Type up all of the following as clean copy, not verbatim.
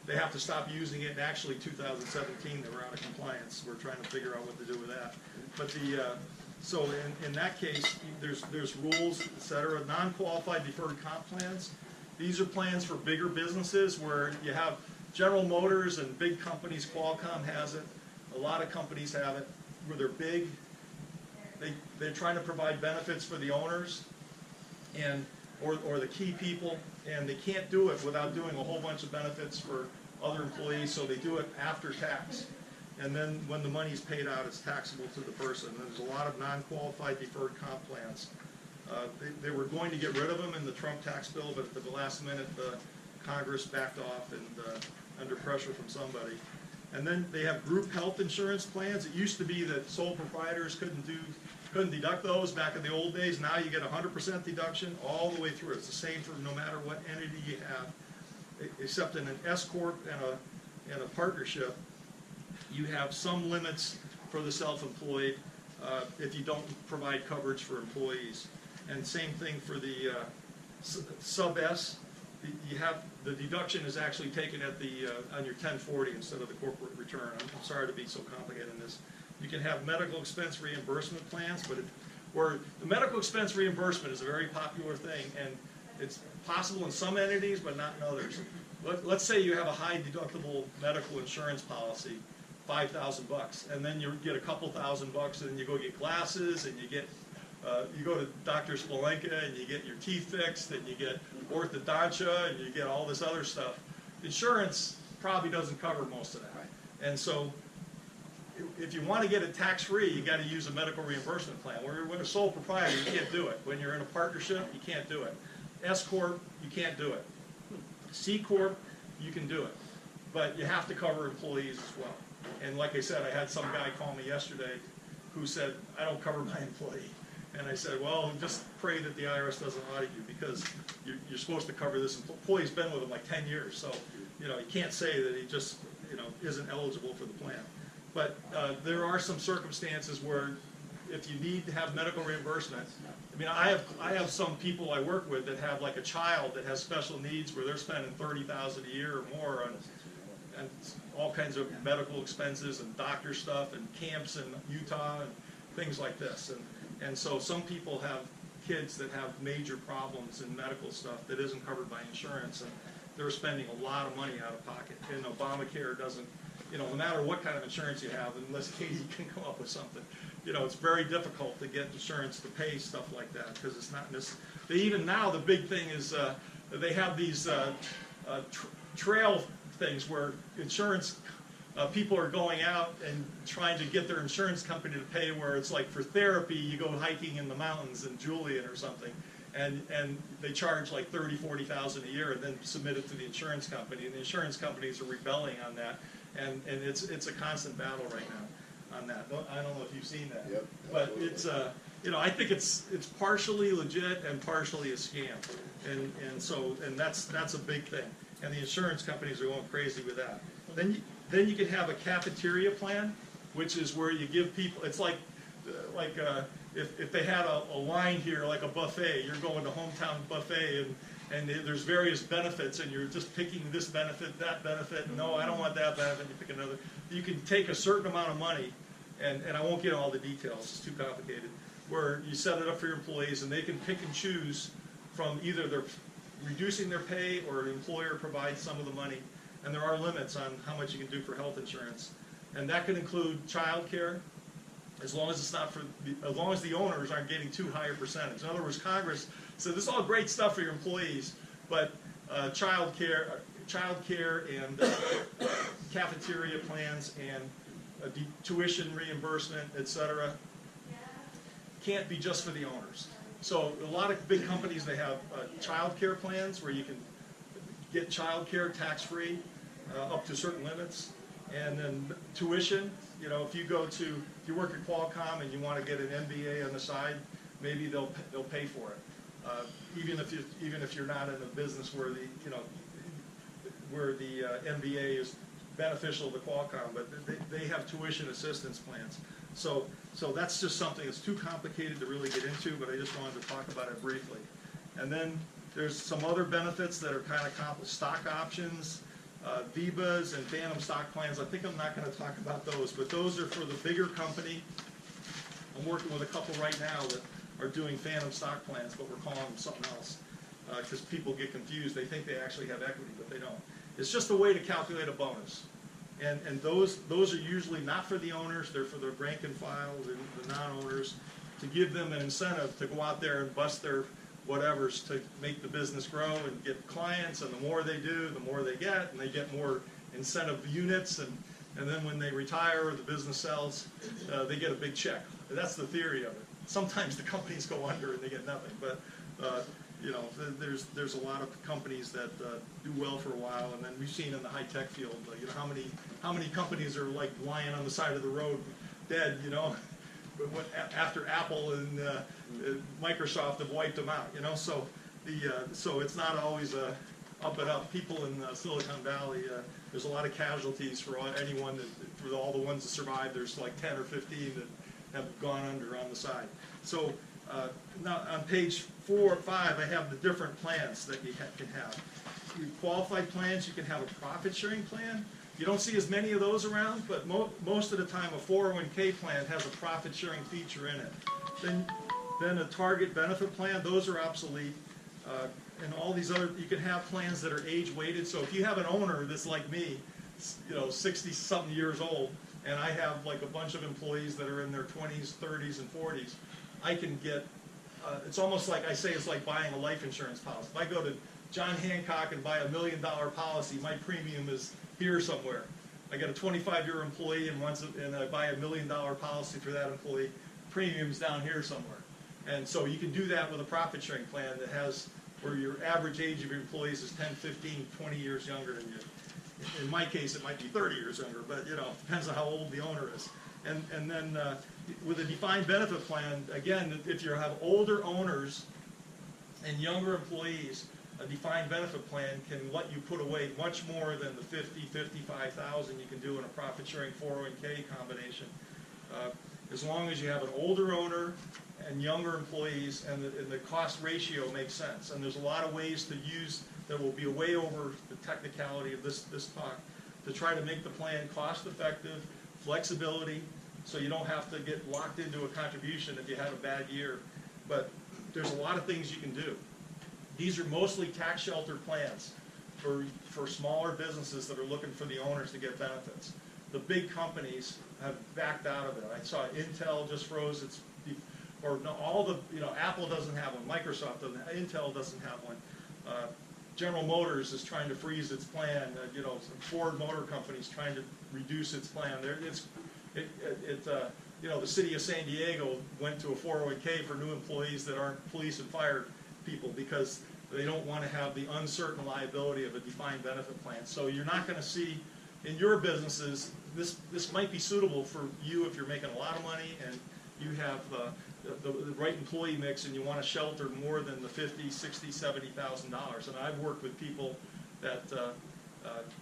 they have to stop using it. And actually, 2017, they were out of compliance. We're trying to figure out what to do with that. But so in that case, there's rules, et cetera. Non-qualified deferred comp plans. These are plans for bigger businesses where you have General Motors and big companies. Qualcomm has it. A lot of companies have it where they're big. They're trying to provide benefits for the owners and or the key people, and they can't do it without doing a whole bunch of benefits for other employees, so they do it after tax. And then when the money's paid out, it's taxable to the person. There's a lot of non-qualified deferred comp plans. They were going to get rid of them in the Trump tax bill, but at the last minute, Congress backed off and under pressure from somebody. And then they have group health insurance plans. It used to be that sole proprietors couldn't deduct those back in the old days. Now you get 100% deduction all the way through. It's the same for no matter what entity you have, except in an S corp and a partnership. You have some limits for the self-employed if you don't provide coverage for employees. And same thing for the sub S. You have the deduction is actually taken at the on your 1040 instead of the corporate return. I'm sorry to be so complicated in this. You can have medical expense reimbursement plans, but where the medical expense reimbursement is a very popular thing, and it's possible in some entities, but not in others. Let's say you have a high deductible medical insurance policy, $5,000, and then you get a couple $1,000, and then you go get glasses, and you get you go to Dr. Spolenka, and you get your teeth fixed, and you get orthodontia, and you get all this other stuff. Insurance probably doesn't cover most of that, and so if you want to get it tax-free, you got to use a medical reimbursement plan. When you're a sole proprietor, you can't do it. When you're in a partnership, you can't do it. S corp, you can't do it. C corp, you can do it, but you have to cover employees as well. And like I said, I had some guy call me yesterday who said, I don't cover my employee. And I said, well, just pray that the IRS doesn't audit you, because you're supposed to cover this. Employee's been with him like 10 years, so you can't say that he just isn't eligible for the plan. But there are some circumstances where if you need to have medical reimbursement, I mean, I have some people I work with that have like a child that has special needs where they're spending $30,000 a year or more on and all kinds of medical expenses and doctor stuff and camps in Utah and things like this. And so some people have kids that have major problems in medical stuff that isn't covered by insurance, and they're spending a lot of money out of pocket. And Obamacare doesn't, no matter what kind of insurance you have, unless Katie can come up with something, it's very difficult to get insurance to pay stuff like that, because it's not even now the big thing is they have these trail things where insurance people are going out and trying to get their insurance company to pay, where it's like for therapy you go hiking in the mountains in Julian or something, and they charge like $30,000-$40,000 a year and then submit it to the insurance company, and the insurance companies are rebelling on that, and it's a constant battle right now on that. I don't know if you've seen that. Yep, but it's I think it's partially legit and partially a scam, and that's a big thing, and the insurance companies are going crazy with that. Then you can have a cafeteria plan, which is where you give people, it's like if they had a line here like a buffet, you're going to hometown buffet, and there's various benefits, and you're just picking this benefit, that benefit, no, I don't want that benefit, you pick another. You can take a certain amount of money, and I won't get all the details, it's too complicated, where you set it up for your employees, and they can pick and choose from either they're reducing their pay or an employer provides some of the money. And there are limits on how much you can do for health insurance, and that could include child care, as long as it's not for as long as the owners aren't getting too high a percentage. In other words, Congress said this is all great stuff for your employees, but child care and cafeteria plans and tuition reimbursement, etc., can't be just for the owners. So a lot of big companies, they have child care plans where you can get child care tax-free up to certain limits, and then tuition. If you work at Qualcomm and you want to get an MBA on the side, maybe they'll pay for it. Even if you're not in a business where the MBA is beneficial to Qualcomm, but they have tuition assistance plans. So that's just something that's too complicated to really get into, but I just wanted to talk about it briefly. And then there's some other benefits that are kind of complex. Stock options, VIBAs and phantom stock plans. I think I'm not going to talk about those, but those are for the bigger company. I'm working with a couple right now that are doing phantom stock plans, but we're calling them something else because people get confused. They think they actually have equity, but they don't. It's just a way to calculate a bonus. And those are usually not for the owners, they're for the rank and file, the non-owners, to give them an incentive to go out there and bust their whatevers to make the business grow and get clients, and the more they do, the more they get, and they get more incentive units, and then when they retire or the business sells, they get a big check. That's the theory of it. Sometimes the companies go under and they get nothing, but you know, there's a lot of companies that do well for a while, and then we've seen in the high-tech field, you know, how many companies are like lying on the side of the road dead, you know, after Apple and Microsoft have wiped them out, you know. So so it's not always up and up. People in Silicon Valley, there's a lot of casualties for anyone for all the ones that survive. There's like 10 or 15 that have gone under on the side. So now on page 4 or 5, I have the different plans that you can have. Your qualified plans, you can have a profit sharing plan. You don't see as many of those around, but most of the time a 401k plan has a profit sharing feature in it. Then a target benefit plan, those are obsolete. And all these other, you can have plans that are age weighted. So if you have an owner that's like me, you know, 60-something years old, and I have like a bunch of employees that are in their 20s, 30s, and 40s, I can get, it's almost like I say it's like buying a life insurance policy. If I go to John Hancock and buy $1 million policy, my premium is here somewhere. I got a 25-year employee and I buy $1 million policy for that employee, premium's down here somewhere. And so you can do that with a profit sharing plan that has, where your average age of your employees is 10, 15, 20 years younger than you. In my case, it might be 30 years younger, but you know, it depends on how old the owner is. And then with a defined benefit plan, again, if you have older owners and younger employees, a defined benefit plan can let you put away much more than the $50,000, $55,000 you can do in a profit sharing 401k combination. As long as you have an older owner and younger employees, and the cost ratio makes sense. And there's a lot of ways to use that will be way over the technicality of this talk to try to make the plan cost effective, flexibility, so you don't have to get locked into a contribution if you have a bad year. But there's a lot of things you can do. These are mostly tax sheltered plans for smaller businesses that are looking for the owners to get benefits. The big companies have backed out of it. I saw Intel just froze its, or no, all the, you know, Apple doesn't have one, Microsoft doesn't, Intel doesn't have one. General Motors is trying to freeze its plan. You know, Ford Motor Company's trying to reduce its plan. You know, the city of San Diego went to a 401k for new employees that aren't police and fire people because they don't want to have the uncertain liability of a defined benefit plan. So you're not going to see in your businesses, this might be suitable for you if you're making a lot of money and you have the right employee mix and you want to shelter more than the $50,000, $60,000, $70,000. And I've worked with people that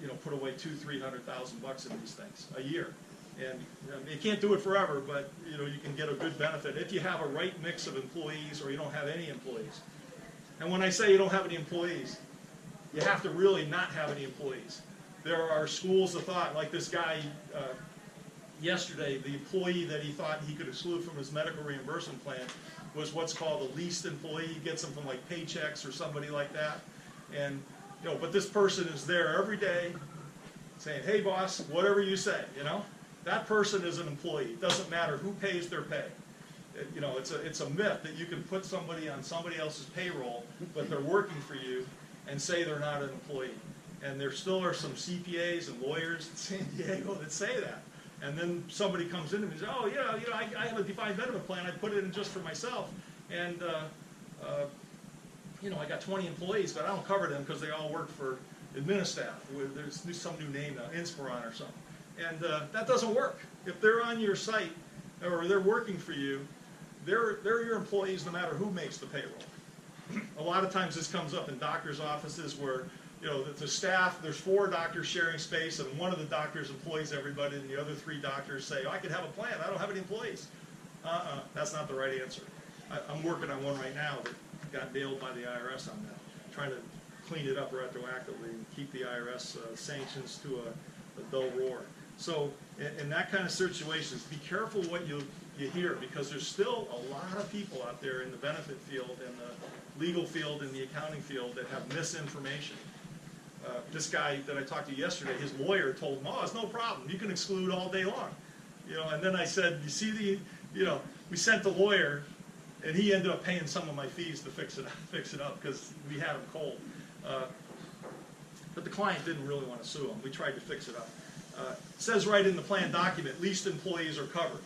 you know, put away $200,000, $300,000 in these things a year. And you can't do it forever, but you know, you can get a good benefit if you have a right mix of employees or you don't have any employees. And when I say you don't have any employees, you have to really not have any employees. There are schools of thought, like this guy yesterday, the employee that he thought he could exclude from his medical reimbursement plan was what's called a leased employee. He gets them from like Paychex or somebody like that. And you know, but this person is there every day saying, hey boss, whatever you say, you know. That person is an employee. It doesn't matter who pays their pay. You know, it's a myth that you can put somebody on somebody else's payroll, but they're working for you, and say they're not an employee. And there still are some CPAs and lawyers in San Diego that say that. And then somebody comes in and says, oh yeah, you know, I have a defined benefit plan. I put it in just for myself, and you know, I got 20 employees, but I don't cover them because they all work for Administaff. There's some new name now, Inspiron or something. And that doesn't work. If they're on your site or they're working for you, they're your employees no matter who makes the payroll. A lot of times this comes up in doctors' offices where, you know, the staff, there's 4 doctors sharing space, and one of the doctors employs everybody, and the other 3 doctors say, oh, I could have a plan, I don't have any employees. That's not the right answer. I'm working on one right now that got nailed by the IRS on that, trying to clean it up retroactively and keep the IRS sanctions to a dull roar. So in that kind of situations, be careful what you hear, because there's still a lot of people out there in the benefit field and the legal field and the accounting field that have misinformation. This guy that I talked to yesterday, his lawyer told him, "Oh, it's no problem. You can exclude all day long." And then I said, "You see we sent the lawyer, and he ended up paying some of my fees to fix it up because we had him cold." But the client didn't really want to sue him. We tried to fix it up. It says right in the plan document, leased employees are covered,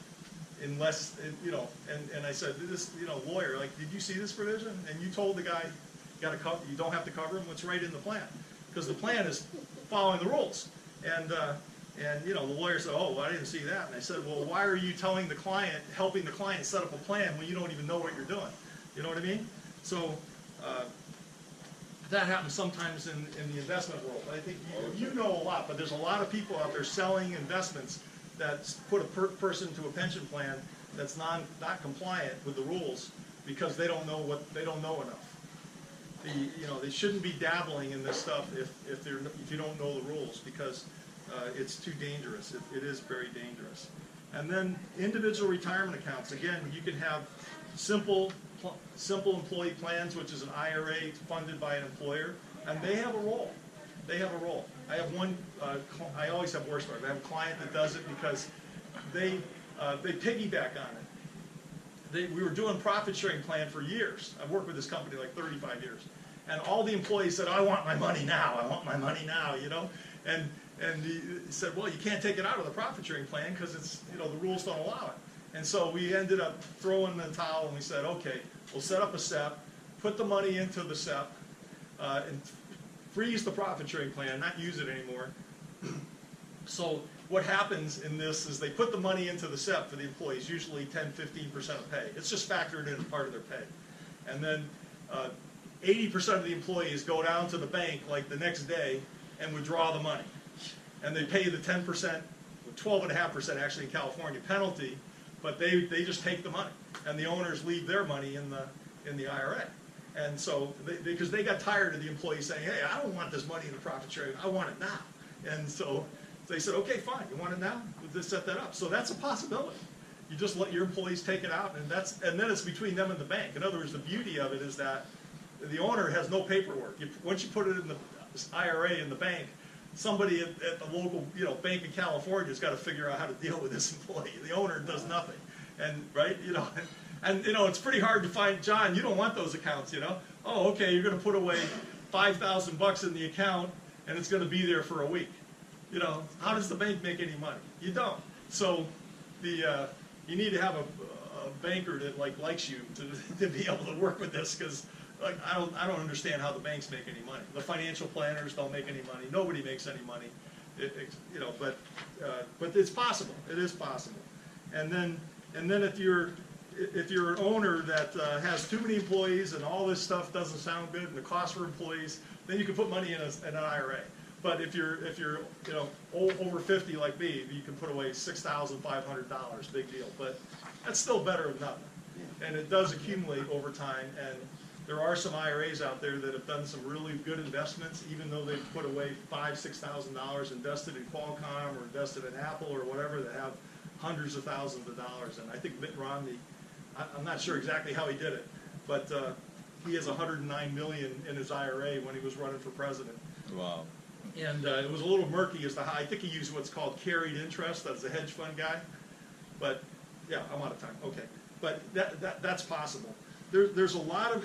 unless And I said, "This lawyer, like, did you see this provision?" And you told the guy, you don't have to cover him. What's right in the plan? Because the plan is following the rules. And the lawyer said, "Oh, well, I didn't see that." And I said, "Well, why are you telling the client, helping the client set up a plan when you don't even know what you're doing?" You know what I mean? So that happens sometimes in the investment world. I think you know a lot, but there's a lot of people out there selling investments that put a person into a pension plan that's not compliant with the rules because they don't know enough. They shouldn't be dabbling in this stuff if you don't know the rules, because it's too dangerous. It is very dangerous. And then individual retirement accounts. Again, you can have simple employee plans, which is an IRA funded by an employer, and they have a role. They have a role. I have one. I always have war stories. I have a client that does it because they piggyback on it. We were doing profit sharing plan for years. I've worked with this company like 35 years, and all the employees said, "I want my money now. I want my money now." And he said, "Well, you can't take it out of the profit sharing plan because it's the rules don't allow it." And so we ended up throwing the towel, and we said, "Okay, we'll set up a SEP, put the money into the SEP, and freeze the profit sharing plan, not use it anymore." So what happens in this is they put the money into the SEP for the employees, usually 10–15% of pay. It's just factored in as part of their pay. And then 80% of the employees go down to the bank like the next day and withdraw the money. And they pay the 10%, 12.5% actually in California penalty, but they just take the money, and the owners leave their money in the IRA. And so because they got tired of the employees saying, "Hey, I don't want this money in the profit sharing. I want it now." And so they said, "Okay, fine. You want it now? We'll just set that up." So that's a possibility. You just let your employees take it out, and then it's between them and the bank. In other words, the beauty of it is that the owner has no paperwork. Once you put it in the IRA in the bank, somebody at the local bank in California has got to figure out how to deal with this employee. The owner does nothing, and right and it's pretty hard to find. John, you don't want those accounts, Oh, okay, you're going to put away $5,000 in the account, and it's going to be there for a week. How does the bank make any money? You don't. So you need to have a banker that likes you to be able to work with this, because I don't understand how the banks make any money. The financial planners don't make any money. Nobody makes any money. But it's possible. It is possible. And then if you're an owner that has too many employees and all this stuff doesn't sound good and the cost for employees, then you can put money in an IRA. But if you're over 50 like me, you can put away $6,500. Big deal. But that's still better than nothing. And it does accumulate over time. And there are some IRAs out there that have done some really good investments, even though they've put away $5,000–6,000 invested in Qualcomm or invested in Apple or whatever, that have hundreds of thousands of dollars. And I think Mitt Romney, I'm not sure exactly how he did it, but he has $109 million in his IRA when he was running for president. Wow. And it was a little murky as to how. I think he used what's called carried interest. That's the hedge fund guy. But yeah, I'm out of time. Okay, but that's possible. There's a lot of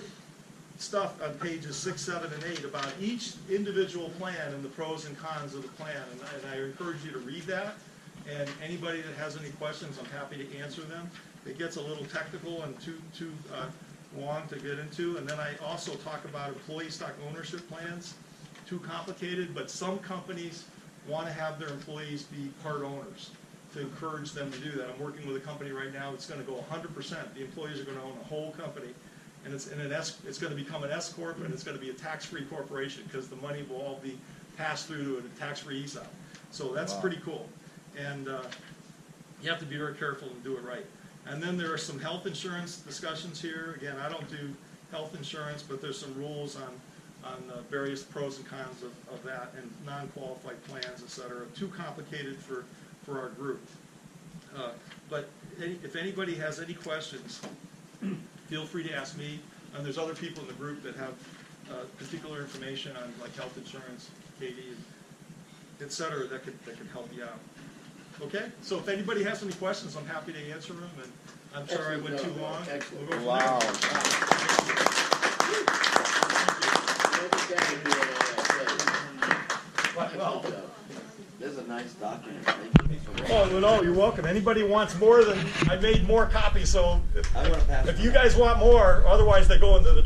stuff on pages 6, 7, and 8 about each individual plan and the pros and cons of the plan, and I encourage you to read that. And anybody that has any questions, I'm happy to answer them. It gets a little technical and too long to get into. And then I also talk about employee stock ownership plans. Too complicated, but some companies want to have their employees be part owners to encourage them to do that. I'm working with a company right now that's going to go 100%. The employees are going to own the whole company, and it's going to become an S corp, and it's going to be a tax-free corporation because the money will all be passed through to a tax-free ESOP. So that's pretty cool, and you have to be very careful and do it right. And then there are some health insurance discussions here. Again, I don't do health insurance, but there's some rules on on the various pros and cons of that, and non-qualified plans, et cetera. Too complicated for our group. But if anybody has any questions, feel free to ask me. And there's other people in the group that have particular information on like health insurance, Katie, et cetera, that can help you out. Okay? So if anybody has any questions, I'm happy to answer them. And I'm sorry I went too long. Excellent. We'll go from Wow. Well, This is a nice document. Thank you. oh, no, you're welcome. Anybody wants more than, I made more copies, so I'm gonna pass if it you on. guys want more, otherwise they go into the